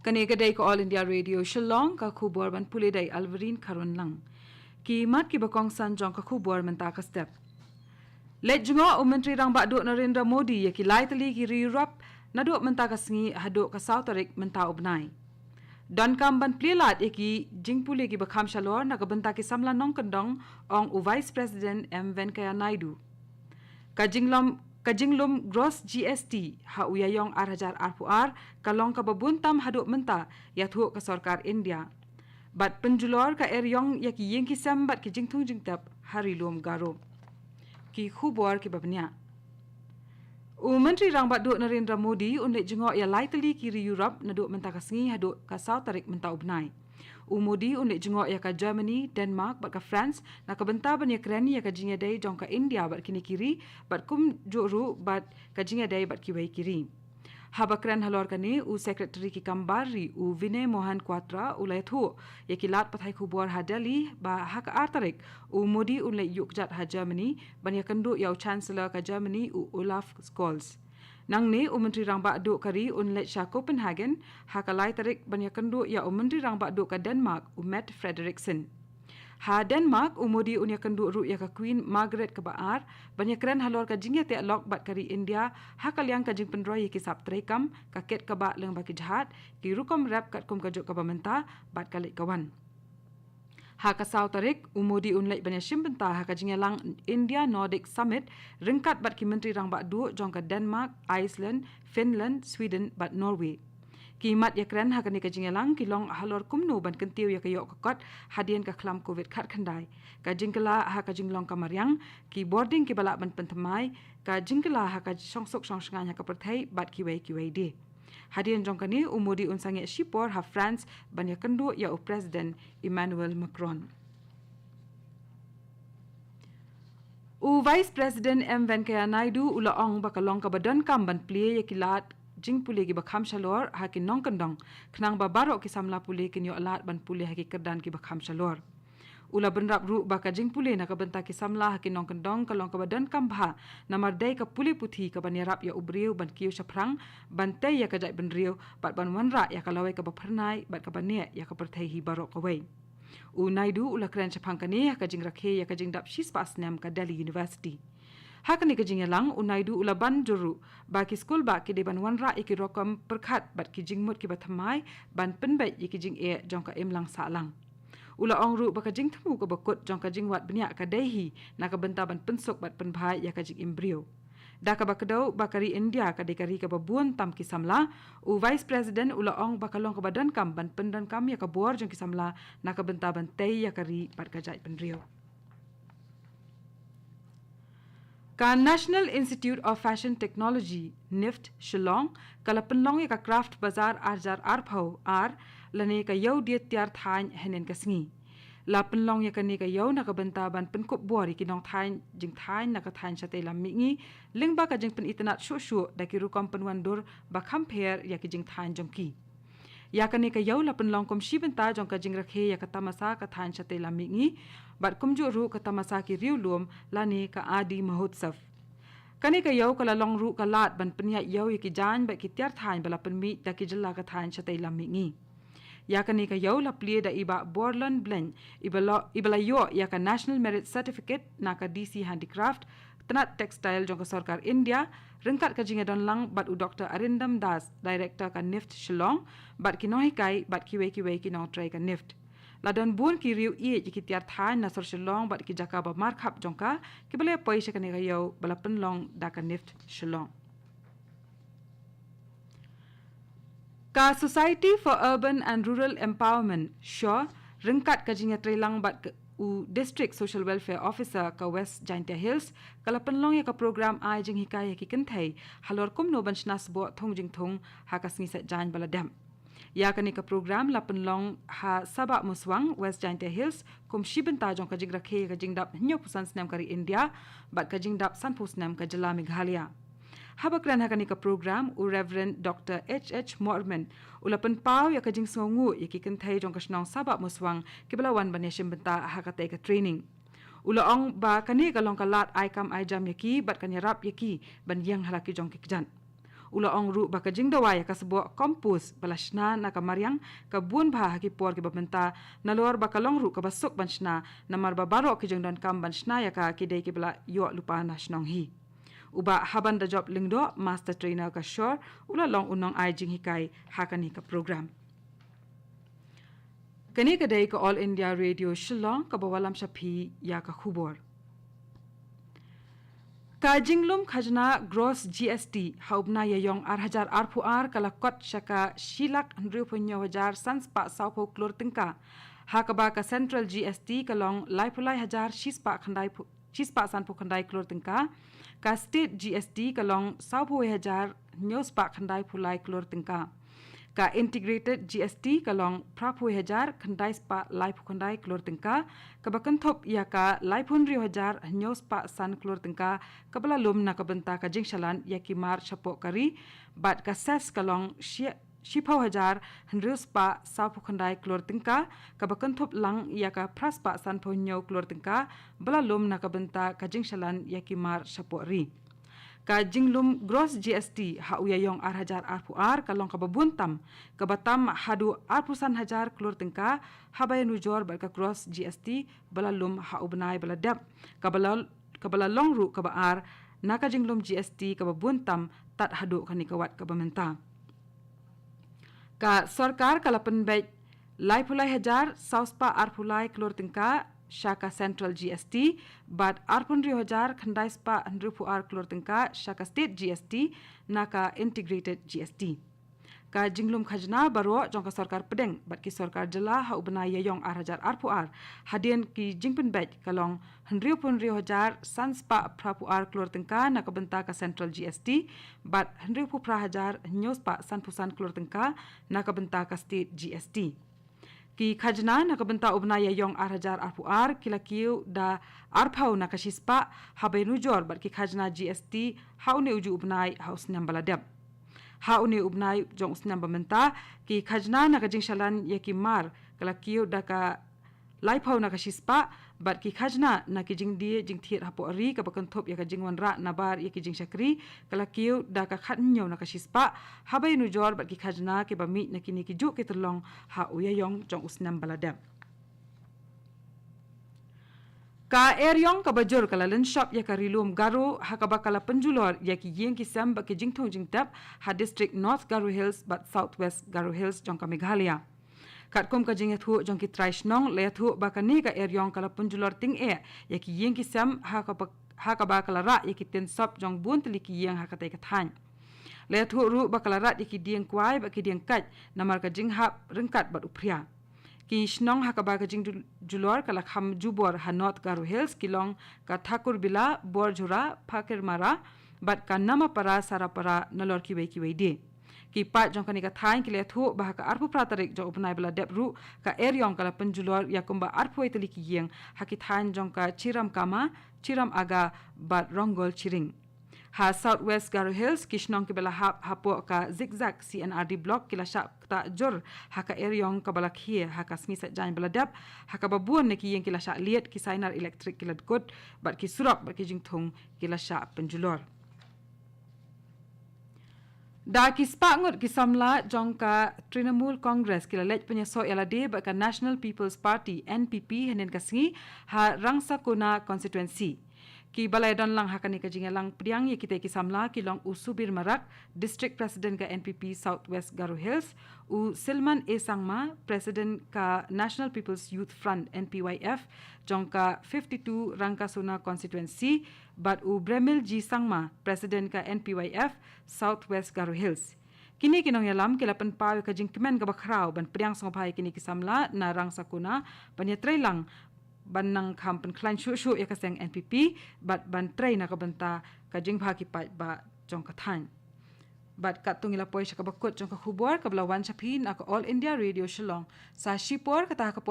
Kani ko All India Radio Shillong ka khubor ban pule dai Alvarin Kharon lang. Ki mat ki bakong san jong ka khubor menta ka step. Let jungo Menteri Rang Bakdo Narendra Modi ya ki laitali ki Europe na do menta ka sngi hado ka South Arik menta ubnai. Don kam ban plelat ki jingpule ki bakham shalor na ka benta ki samla nong kendong ong u Vice President M Venkaya Naidu. Kajinglum gross GST ha uyayong arhajar arpuar kalong ka babuntam haduk menta ya thu ka sarkar India. Bat penjulor ka eryong ya ki yeng kisam bat ki jingthung jingtap hari lom garo. Ki khubor ki babnya. Menteri Rang Bakdo Narendra Modi unle jingo ya laitali ki Europe na duk menta ka sngi haduk ka South Arik menta ubnai. Modi unle jingo ya ka Germany, Denmark, bat ka France na ka benta ban ya krani ya ka jinga dai jong ka India bat kini kiri bat kum juru bat ka jinga dai bat kiwai kiri. Habakran halor kani secretary ki kambari Vinay Mohan Quatra ulaythu ya ki lat pathai khubor ha Delhi ba hak artarik Modi unle yukjat ha Germany ban ya kandu ya chancellor ka Germany Olaf Scholz. Nang ni Menteri Rang Bakdo kari unlet sha Copenhagen hakalai tarik banyakandu ya Menteri Rang Bakdo ka Denmark Mette Frederiksen. Ha Denmark Modi unyakandu ru ya ka Queen Margaret ka baar banyakran halor ka jingya te lok bat kari India hakalyang ka jing pendroi ki sap trekam ka ket ka ba leng baki jahat ki rukom rap kat kum ka jok ka bamenta bat kalik kawan. Haka South Arik Modi unlai banya shimbenta haka jingalang India Nordic Summit ringkat bat ki Menteri Rang Bakdo jong ka Denmark, Iceland, Finland, Sweden bat Norway. Kimat yakran haka ni ka jingalang kilong halor kumno ban kentiu ya kayok kokot hadian ka klam COVID khat khandai. Ka jingkala haka jinglong ka Maryang ki boarding ki balak ban pentemai ka jingkala haka songsok songsngan haka perthai bat kiwai de. Hadian jongkani Modi unsange shipor ha France banya kendo ya President Emmanuel Macron. Vice President M Venkaya Naidu ulaong bakalong ka badan kam ban plie ya kilat jingpule ki bakham shalor ha ki nong kendong khnang babaro ki samla pule ki yo alat ban pule ha ki kerdan ki bakham shalor. Ula benrap ru baka jingpule na ka benta ki samla ha ki nong kendong kalong ka badan kambha na mardai ka pule puthi ka ban yarap ya ubriu ban kiu saprang ban te ya ka jai ban riu bat ban wanra ya ka lawai ka bapernai bat ka bane ya ka perthai hi barok ka wei. Naidu ula kran chapang kani ka jing rakhe ya ka jing dap shis pas nam ka Delhi University. Hakani ka jingalang Naidu ula ban juru baki skul ba ki de ban wanra iki rokam perkhat bat ki jingmut ki bathamai ban penbai iki jing e jong ka emlang salang. Ula ong ru baka jing temu ka bakut jong ka jing wat benya ka dehi na ka benta ban pensok bat penbhai ya ka jing embrio. Da ka bakadau bakari India ka dekari ka babuan tam ki samla Vice President ula ong bakalong ka badan kam ban pendan kam ya ka bor jong ki samla na ka benta ban tei ya kari bat ka jai penrio. Ka National Institute of Fashion Technology NIFT Shillong kala penlong ya ka craft bazar arjar arphau ar lane ka yau dia tiar thain henen ka sngi la penlong ya ka ni ka yau na ka benta ban penkop bori ki nong thain jing thain na ka thain chate lam mingi lingba ka jing pen itnat shu da ki rukom penwandur ba compare ya ki jing thain jongki ya ka ni ka yau la penlong kom shibenta jong ka jing rakhe ya ka tamasa ka thain chate lam mingi bat kumju ru ka tamasa ki riulum lani ka adi mahotsav kani ka yau kala long ru ka lat ban penya yau ki jan ba ki tiar thain bala penmi da ki jilla ka thain chate lam mingi ya kani ka yau la plie da iba borlon blend ibala yo ya ka National Merit Certificate na ka DC Handicraft tanat textile jong ka sarkar India ringkat ka jinga don lang bat Dr Arindam Das director ka NIFT Shillong bat ki nohi kai bat ki wei ki no try ka NIFT ladon bun ki riu ki tiar thain na sor Shillong bat ki jaka ba markhap jong ka ki bale paisa ka ni ka yau bala penlong da ka NIFT Shillong. Ka Society for Urban and Rural Empowerment SURE ringkat ka jinga trailang bat District Social Welfare Officer ka West Jaintia Hills kala penlong ya ka program ai jing hikaya ki kenthai halor kum no ban shnas bo thong jing thong ha ka sngi sa jan baladam ya ka ni ka program la penlong ha saba muswang West Jaintia Hills kum shibenta jong ka jing rakhe ka jing dap nyo pusan snam kari India bat ka jing dap san pusnam ka jala Meghalaya. Habakran hakani ka program Reverend Dr. H.H. Mormon ulapan pau ya kajing songu ya ki kenthai jong kasnong sabak muswang kibalawan baneshim benta hakate ka training ulaong ba kani ka long kalat ai kam ai jam yaki bat kanyarap yaki ban yang halaki jong kikjan ula ong ru baka jing dawai ka sebuah kompos balashna na kamariang ka bun bah ki por ki babenta nalor baka long ru ka basuk banshna namar babaro ki jong dan kam banshna ya ka kidai ki bala yo lupa na shnong hi uba haban da job lingdo master trainer ka shor ula long unong ai jing hikai hakani ka program kani kadai ka All India Radio Shillong ka bawalam shapi ya ka khubor ka jinglum khajna gross GST haubna yayong arhajar arpuar kalakot shaka shilak 100,000 sanspa saupo klor tingka hakaba ka central GST kalong laipulai hajar shispa sanpo khandai klor tingka ka state GST kalong saupo hajar nyospa khandai pulai klor tingka ka integrated GST kalong prapu hajar khandai spa laipu khandai klor tingka kabakanthop ya ka laipun ri hajar nyospa san klor tingka kabala lum na kabenta ka jingshalan ya ki mar chapo kari bat ka ses kalong shipau hajar hnruspa saupu khandai klor tingka kabakanthop lang ya ka praspa san pho nyo klor tingka bala lum na kabenta ka jingshalan ya ki mar chapo ri ka jinglum gross GST hauya yong arhajar arpuar kalong kababuntam kabatam hadu arpusan hajar klor tingka habay nujor bal ka gross GST balalum haubnai baladap kabala longru kabaar naka jinglum GST kababuntam tat hadu kanikawat kabamenta ka sarkar kalapan baik laipulai hajar sauspa arpulai klor tingka Shaka Central GST, but arpun hajar khandai spa andrupu ar klor tingka Shaka State GST naka Integrated GST. Ka jinglum khajna baro jongka sarkar pedeng, but ki sarkar jela ha ubna yayong arhajar arpu ar hadien ki jingpun bet kalong handriupun hajar sanspa prapu ar klor tingka naka benta ka Central GST, but handriupu prahajar nyospa sanpusan klor tingka naka benta ka State GST. Ki khajna nakabenta ubna yayong arhajar arpuar kilakiu da arpau nakashispa habai nujor bat ki khajna GST haune uju ubnai haus nambaladab haune ubnai jong usnam bamenta ki khajna nakajingshalan yaki mar kilakiu da ka laipau nakashispa bat ki khajna nakijing die jingthir hapo ari ka bakanthop ya ka jingwan ra nabar ya ki jing shakri kalakiu da ka khatnyo nakashispa habai nujor bat ki khajna ke bami nakini ki juk ke tulong ha uyayong jong usnam baladam ka eryong ka bajur kala len shop ya ka rilum garo hakaba kala penjulor ya ki yeng ki sam ba ki jingthong jingtap ha district North Garo Hills but Southwest Garo Hills jong ka Meghalaya katkom ka jinga thu jong ki traishnong le thu bakani ka eryong kala punjulor ting ya ki yeng ki sam ha ka ba kala ra ya ki ten sop jong bun tli ki yeng ha ka tai ka than le thu ru ba kala ra ya ki dieng kwai ba ki dieng kat namar ka jing hap rengkat bat upria ki shnong ha ka ba ka jing julor kala kham jubor ha North Garo Hills kilong ka thakur bila borjura phakir mara bat ka nama para sarapara nalor ki wei de ki pat jong kanika thain kile thu bah ka arpu pratarik jong upnai bala depru ka eryong kala penjulor yakumba arpu itali ki yeng haki thain jong ka chiram kama chiram aga bat rongol chiring ha Southwest Garo Hills kishnong ki bala hapo ka zigzag CNRD block kila sha ta jor haka eryong ka bala khie haka smisa jan bala dep haka babuan ne ki yeng kila sha liet ki sainar electric kila kot bat ki surap bat ki jingthong kila sha penjulor da ki spangut ki samla jongka Trinamool Congress kila lej penyaso yalade ba ka National People's Party NPP henen kasingi ha rangsa kuna constituency ki balai don lang hakani ka jingalang priang ye kita ki samla ki long usubir marak district president ka NPP Southwest Garo Hills u Silman A Sangma president ka National People's Youth Front NPYF jongka 52 rangka suna constituency but u Bremil G Sangma president ka NPYF Southwest Garo Hills kini kinong yalam kilapan pawi ka jingkimen ka bakraw ban priang sangpai kini kisamla na rangsa kuna panyatray lang banang kampen klan shu ya kaseng NPP bat ban tray na kabanta ka jingpha ki pat ba jong kathan bat katung ila poy sa kabakot jong ka khubor kablawan sa pin ako All India Radio Shillong sa shipor kata ka